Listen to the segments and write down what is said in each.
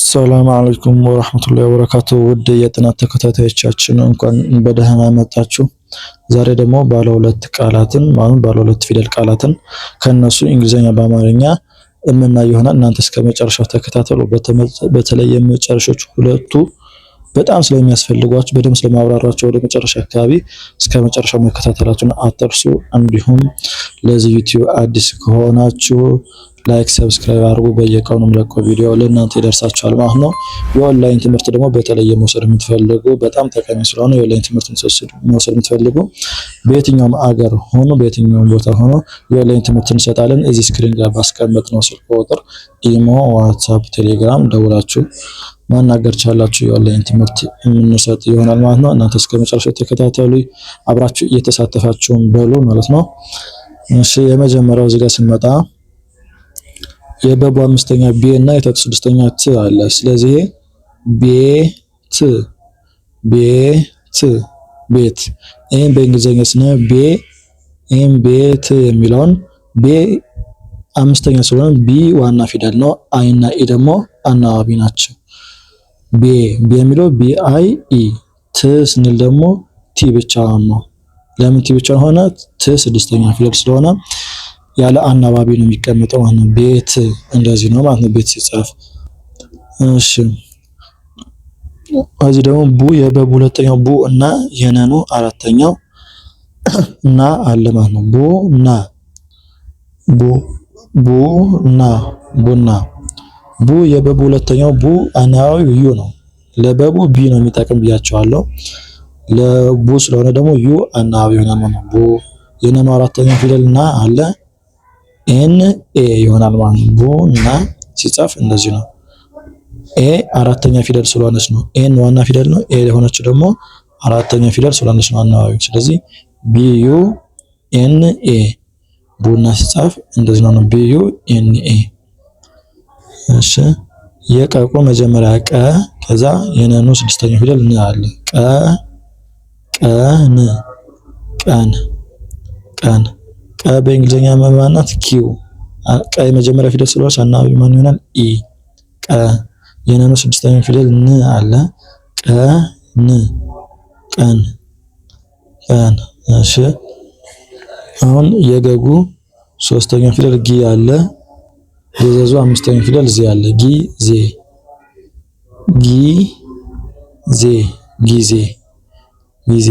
ሰላም አለይኩም ወራህመቱላሂ ወበረካቱሁ። ውድ የጥናት ተከታታዮቻችን እንኳን በደህና መጣችሁ። ዛሬ ደግሞ ባለ ሁለት ቃላትን ማለት ባለ ሁለት ፊደል ቃላትን ከነሱ እንግሊዘኛ በአማርኛ የምናይ ይሆናል። እናንተ እስከ መጨረሻው ተከታተሉ። በተለይ የመጨረሻዎቹ ሁለቱ በጣም ስለሚያስፈልጓችሁ በደንብ ስለማብራራቸው ወደ መጨረሻ አካባቢ እስከ መጨረሻው መከታተላችሁን አትርሱ። እንዲሁም ለዚህ ዩቲዩብ አዲስ ከሆናችሁ ላይክ ሰብስክራይብ አድርጉ። በየቀኑ የምለቀው ቪዲዮ ለእናንተ ይደርሳችኋል ማለት ነው። የኦንላይን ትምህርት ደግሞ በተለይ መውሰድ የምትፈልጉ በጣም ጠቃሚ ስለሆነ የኦንላይን ትምህርት መውሰድ የምትፈልጉ በየትኛውም አገር ሆኖ በየትኛውም ቦታ ሆኖ የኦንላይን ትምህርት እንሰጣለን። እዚህ ስክሪን ጋር ባስቀመጥነው ስልክ ቁጥር ኢሞ፣ ዋትስአፕ፣ ቴሌግራም ደውላችሁ ማናገር ቻላችሁ። የኦንላይን ትምህርት የምንሰጥ ይሆናል ማለት ነው። እናንተ እስከ መጨረሻው ተከታተሉ። አብራችሁ እየተሳተፋችሁን በሉ ማለት ነው። እሺ የመጀመሪያው እዚህ ጋር ስንመጣ የበቡ አምስተኛ ቤ እና የተቱ ስድስተኛ ት አለ። ስለዚህ ቤት ቤት ይሄን በእንግሊዘኛ ስነ ቤት የሚለውን ቤ አምስተኛ ስለሆነ ቢ ዋና ፊደል ነው። አይ እና ኢ ደግሞ አናባቢ ናቸው። ቤ የሚለው ቢ አይ ኢ፣ ት ስንል ደግሞ ቲ ብቻውን ነው። ለምን ቲ ብቻውን ሆነ? ት ስድስተኛ ፊደል ስለሆነ ያለ አናባቢ ነው የሚቀመጠው ማለት ነው። ቤት እንደዚህ ነው ማለት ነው ቤት ሲጻፍ። እሺ እዚህ ደግሞ ቡ የበቡ ሁለተኛው ቡ እና የነኑ አራተኛው እና አለ ማለት ነው። ቡና ቡ የበቡ ሁለተኛው ቡ አናባቢው ዩ ነው። ለበቡ ቢ ነው የሚጠቅም ብያቸዋለሁ። ለቡ ስለሆነ ደግሞ ዩ አናባቢ ይሆናል ማለት ነው። ቡ የነኑ አራተኛው ፊደል እና አለ ኤን ኤ ይሆናል ማለት ነው። ቡና ሲጻፍ እንደዚህ ነው። ኤ አራተኛ ፊደል ስለሆነች ነው። ኤን ዋና ፊደል ነው። ኤ የሆነች ደግሞ አራተኛ ፊደል ስለሆነች ነው አናባቢው። ስለዚህ ቢዩ ኤን ኤ ቡና ሲጻፍ እንደዚህ ነው። ቢዩ ኤን ኤ። እሺ የቀቁ መጀመሪያ ቀ ከዛ የነኑ ስድስተኛ ፊደል ን አለ። ቀን ቀ በእንግሊዘኛ መማናት ኪው። ቀ የመጀመሪያ ፊደል ስለሆነች አናባቢ ማን ይሆናል? ኢ። ቀ የነኑ ስድስተኛ ፊደል ን አለ። ቀን። እሺ አሁን የገጉ ሶስተኛ ፊደል ጊ አለ። የዘዙ አምስተኛ ፊደል ዜ አለ። ጊዜ።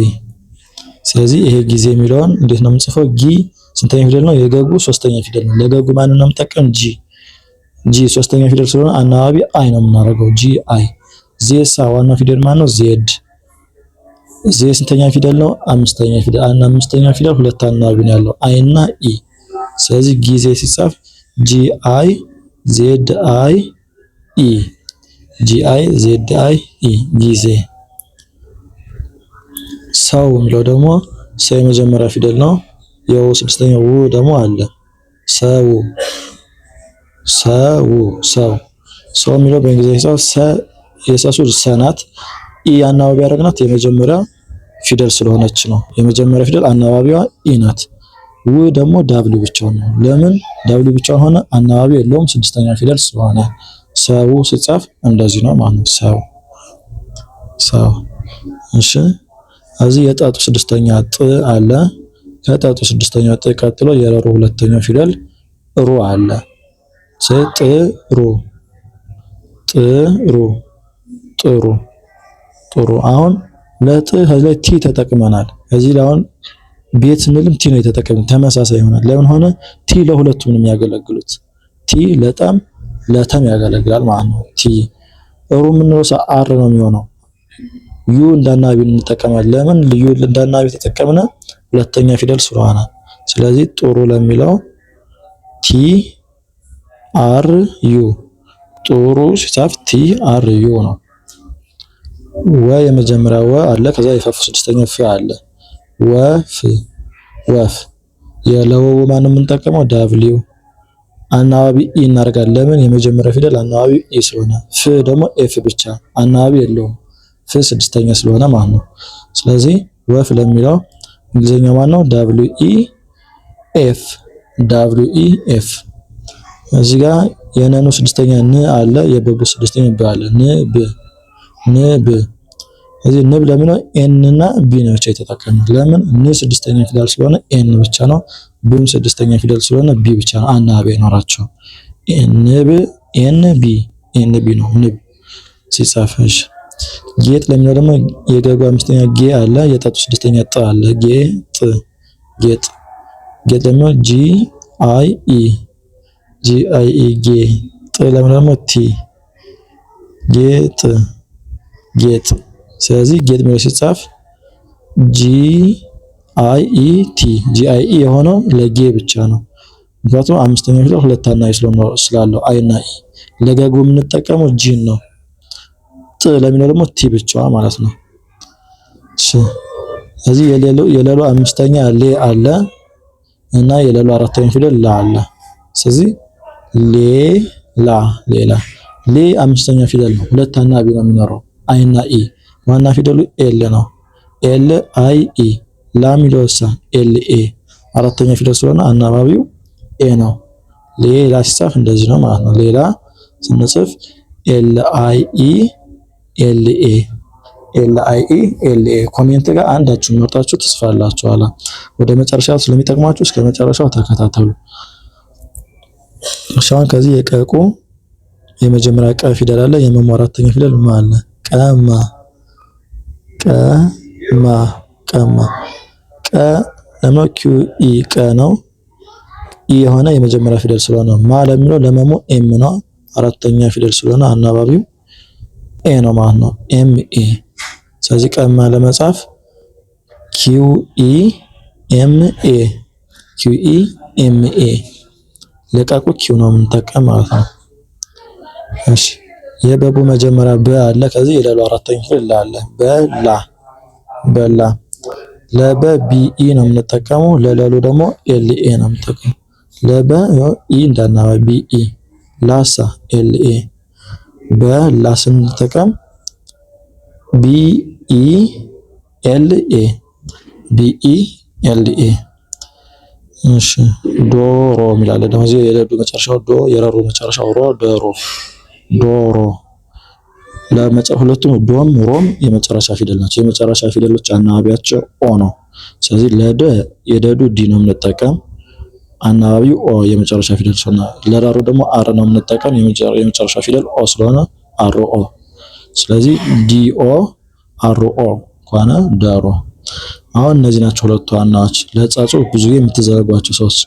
ስለዚህ ይሄ ጊዜ የሚለውን እንዴት ነው የምንጽፈው? ጊ ስንተኛ ፊደል ነው? የገጉ ሶስተኛ ፊደል ነው። ለገጉ ማንን ነው የምንጠቀም? ጂ ሶስተኛ ፊደል ስለሆነ አናባቢ አይ ነው የምናደርገው። ጂ አይ። ዜሳ ዋና ፊደል ማን ነው? ዜድ። ዜ ስንተኛ ፊደል ነው? አምስተኛ ፊደል። አምስተኛ ፊደል ሁለት አናባቢ ነው ያለው አይ እና ኢ። ስለዚህ ጊዜ ሲጻፍ ጂ አይ ዜድ አይ ኢ። ጊዜ። ሰው የሚለው ደግሞ ሰው የመጀመሪያ ፊደል ነው። የው ስድስተኛው ው ደግሞ አለ። ሰው የሚለው በእንግሊዝኛ ሲጻፍ የሰሱ ሰናት ኢ አናባቢ ያደረግናት የመጀመሪያ ፊደል ስለሆነች ነው። የመጀመሪያ ፊደል አናባቢዋ ኢ ናት። ው ደግሞ ዳብሊው ብቻውን ነው። ለምን ዳብሊው ብቻውን ሆነ? አናባቢ የለውም ስድስተኛ ፊደል ስለሆነ። ሰው ሲጻፍ እንደዚህ ነው ማለት ነው። ሰው። እሺ እዚህ የጣጡ ስድስተኛ ጥ አለ። ከጣጡ ስድስተኛ ጥ ቀጥሎ የረሩ ሁለተኛው ፊደል ሩ አለ። ጥሩ። አሁን ለጥ ከዚህ ቲ ተጠቅመናል። እዚህ ላይ አሁን ቤት ስንልም ቲ ነው የተጠቀምን። ተመሳሳይ ይሆናል። ለምን ሆነ? ቲ ለሁለቱም ነው የሚያገለግሉት። ቲ ለጣም ለተም ያገለግላል ማለት ነው። ቲ ሩ የምንለው አር ነው የሚሆነው። ዩ እንዳናቢ እንጠቀማለን። ለምን ዩ እንዳናቢ ተጠቀምነ? ሁለተኛ ፊደል ስለሆነ። ስለዚህ ጥሩ ለሚለው ቲ አር ዩ ጥሩ ሲጻፍ ቲ አር ዩ ነው። ወ የመጀመሪያ ወ አለ። ከዛ የፈፉ ስድስተኛ ፍ አለ። ወፍ። የለወው ማን የምንጠቀመው? ዳብሊው። አናባቢ ኢ እናደርጋለን። ለምን? የመጀመሪያ ፊደል አናባቢ ኢ ስለሆነ። ፍ ደግሞ ኤፍ ብቻ አናባቢ የለውም። ፍ ስድስተኛ ስለሆነ ማለት ነው። ስለዚህ ወፍ ለሚለው እንግሊዘኛ ማን ነው? ዳብሊው ኢ ኤፍ። እዚህ ጋር የነኑ ስድስተኛ ን አለ፣ የበቡ ስድስተኛ ብ አለ። ንብ እዚህ ንብ ለሚለው ኤን እና ቢ ነው ብቻ የተጠቀምነው። ለምን ን ስድስተኛ ፊደል ስለሆነ ኤን ብቻ ነው፣ ብም ስድስተኛ ፊደል ስለሆነ ቢ ብቻ ነው አናባቢ አይኖራቸውም። ንብ ኤን ቢ ነው ንብ ሲጻፍሽ። ጌጥ ለሚለው ደግሞ የገጉ አምስተኛ ጌ አለ፣ የጠጡ ስድስተኛ ጥ አለ። ጌጥ ደግሞ ጂ አይ ኢ ጥ ለሚለው ደግሞ ቲ ጌጥ። ስለዚህ ጌጥ የሚለው ሲጻፍ ጂ አይ ኢ የሆነው ለጌ ብቻ ነው። ምክንያቱም አምስተኛ ፊደል ሁለት አናባቢ ስላለው አይና ኢ። ለገጉ የምንጠቀመው ጂን ነው። ጥ ለሚለው ደግሞ ቲ ብቻዋ ማለት ነው። ስለዚህ የሌሎ አምስተኛ ሌ አለ እና የሌሎ አራተኛ ፊደል ላ አለ። ስለዚህ ሌላ አምስተኛ ፊደል ነው። ሁለት አናባቢ ነው የሚኖረው አይና ኢ። ዋና ፊደሉ ኤል ነው። ኤል አይ ኢ። ላ ሚለውሳ ኤል ኤ። አራተኛ ፊደል ስለሆነ አናባቢው ኤ ነው። ሌላ ሲጻፍ እንደዚህ ነው ማለት ነው። ሌላ ስንጽፍ ኤል አይ ኢ ኤል ኤ። ኮሜንት ጋር አንዳችሁን መርጣችሁ ትጽፋላችኋል። ወደ መጨረሻው ስለሚጠቅማችሁ እስከ መጨረሻው ተከታተሉ። እሻውን ከዚህ የቀቁ የመጀመሪያ ቀ ፊደል አለ። የመሙ አራተኛ ፊደል ማ አለ። ቀማ ቀ ለማው ኪው ኢ ቀ ነው። ኢ የሆነ የመጀመሪያ ፊደል ስለሆነ ማ ለሚለው ለመሙ ኤም ነው። አራተኛ ፊደል ስለሆነ አናባቢው ኤ ነው ማለት ነው። ኤም ኤ። ስለዚህ ቀማ ለመጻፍ ኪው ኢ ኤም ኤ ለቃቁ ኪው ነው የምንጠቀም ማለት ነው። እሺ የበቡ መጀመሪያ በ አለ። ከዚህ የለሉ አራተኛ ፊደል አለ። በላ ለበ ቢኢ ነው የምንጠቀመው። ለለሉ ደግሞ ኤልኤ ነው የምንጠቀመው። ለበ ኢ እንዳናባቢ ቢኢ። ላሳ ኤልኤ። በላ ስንጠቀም ቢኢ ኤልኤ። እሺ ዶሮ የሚላለ ደግሞ እዚህ የለዱ መጨረሻው ዶ፣ የረሩ መጨረሻው ሮ፣ ዶሮ። ሁለቱም ዶም ሮም የመጨረሻ ፊደል ናቸው። የመጨረሻ ፊደሎች አናባቢያቸው ኦ ነው። ስለዚህ የደዱ ዲ ነው የምንጠቀም፣ አናባቢው ኦ የመጨረሻ ፊደል ስለሆነ። ለራሩ ደግሞ አር ነው የምንጠቀም፣ የመጨረሻ ፊደል ኦ ስለሆነ አር ኦ። ስለዚህ ዲኦ አር ኦ ከሆነ ዳሮ። አሁን እነዚህ ናቸው ሁለቱ ዋናዎች። ለጻጹ ብዙ ጊዜ የምትዘረጓቸው ሰዎች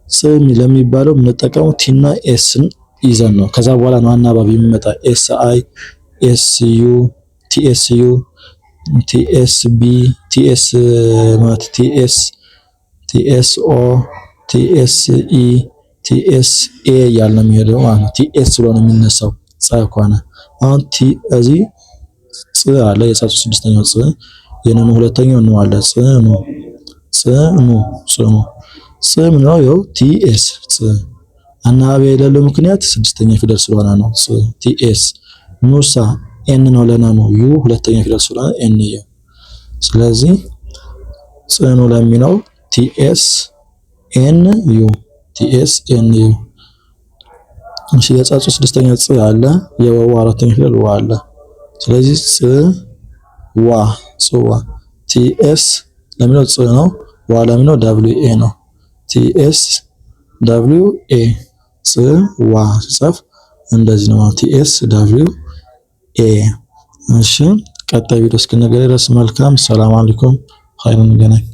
ስም ለሚባለው የምንጠቀመው ቲና ኤስን ይዘን ነው። ከዛ በኋላ ነው አናባቢ የሚመጣ ኤስ አይ፣ ኤስ ዩ፣ ቲኤስ ዩ፣ ቲኤስ ቢ፣ ቲኤስ ማት፣ ቲኤስ ኦ፣ ቲኤስ ኢ፣ ቲኤስ ኤ እያልን ነው የሚሄደው ማለት ነው። ቲኤስ ስለሆነ የሚነሳው ጸ ከሆነ አሁን ቲ እዚህ ጽ አለ። የጻጹ ስድስተኛው ጽ፣ የነኑ ሁለተኛው ነው አለ። ጽ ምን ነው? ይኸው ቲኤስ ጽ። አናባቢ የሌለው ምክንያት ስድስተኛ ፊደል ስለሆነ ነው። ቲኤስ። ኑሳ ኤን ነው ለነኑ። ዩ ሁለተኛ ፊደል ስለሆነ ኤን ነው። ስለዚህ ጽኑ ለሚለው ቲኤስ ኤን ዩ። እሺ የጻጹ ስድስተኛ ጽ አለ። የወው አራተኛ ፊደል ዋ አለ። ስለዚህ ጽዋ። ቲኤስ ለሚለው ጽ ነው። ዋ ለሚለው ደብሊው ኤ ነው። ቲኤስ ደብሊው ኤ ጽዋ ሲጻፍ እንደዚህ ነው። ቲኤስ ደብሊው ኤ። እሺ ቀጣይ ቪዲዮ እስክንገናኝ ድረስ መልካም ሰላም አለይኩም። ኸይሩን ገናኝ